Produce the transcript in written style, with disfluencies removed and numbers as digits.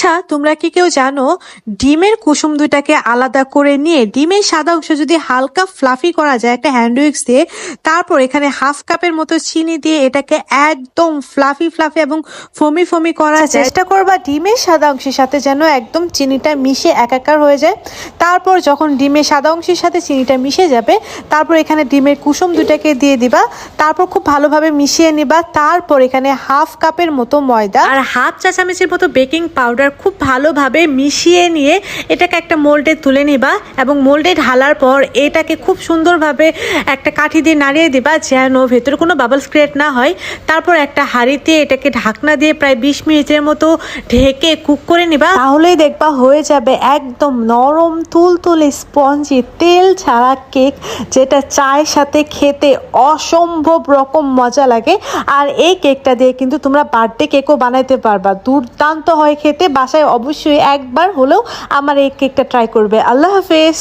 আচ্ছা, তোমরা কি কেউ জানো ডিমের কুসুম দুইটাকে আলাদা করে নিয়ে ডিমের সাদা অংশ যদি হালকা ফ্লাফি করা যায় একটা হ্যান্ড উইক্স দিয়ে, তারপর এখানে হাফ কাপের মতো চিনি দিয়ে এটাকে একদম ফ্লাফি ফ্লাফি এবং ফমি ফমি করা যায়। চেষ্টা করবা ডিমের সাদা অংশের সাথে যেন একদম চিনিটা মিশে একাকার হয়ে যায়। তারপর যখন ডিমের সাদা অংশের সাথে চিনিটা মিশে যাবে, তারপর এখানে ডিমের কুসুম দুটাকে দিয়ে দিবা। তারপর খুব ভালোভাবে মিশিয়ে নিবা। তারপর এখানে হাফ কাপের মতো ময়দা আর হাফ চা চামচের মতো বেকিং পাউডার খুব ভালোভাবে মিশিয়ে নিয়ে এটাকে একটা মোল্ডে তুলে নিবা এবং মোল্ডে ঢালার পর এটাকে খুব সুন্দরভাবে একটা কাঠি দিয়ে নাড়িয়ে দিবা যেন ভেতরে কোনো বাবলস ক্রিয়েট না হয়। তারপর একটা হাঁড়িতে এটাকে ঢাকনা দিয়ে প্রায় 20 মিনিটের মতো ঢেকে কুক করে নিবা। তাহলেই দেখবা হয়ে যাবে একদম নরম তুলতুলে স্পঞ্জি তেল ছাড়া কেক, যেটা চায়ের সাথে খেতে অসম্ভব রকম মজা লাগে। আর এই কেকটা দিয়ে কিন্তু তোমরা বার্থডে কেকও বানাইতে পারবা, দুর্দান্ত হয় খেতে। বাসায় অবশ্যই একবার হলেও আমার এই কেকটা ট্রাই করবে। আল্লাহ হাফেজ।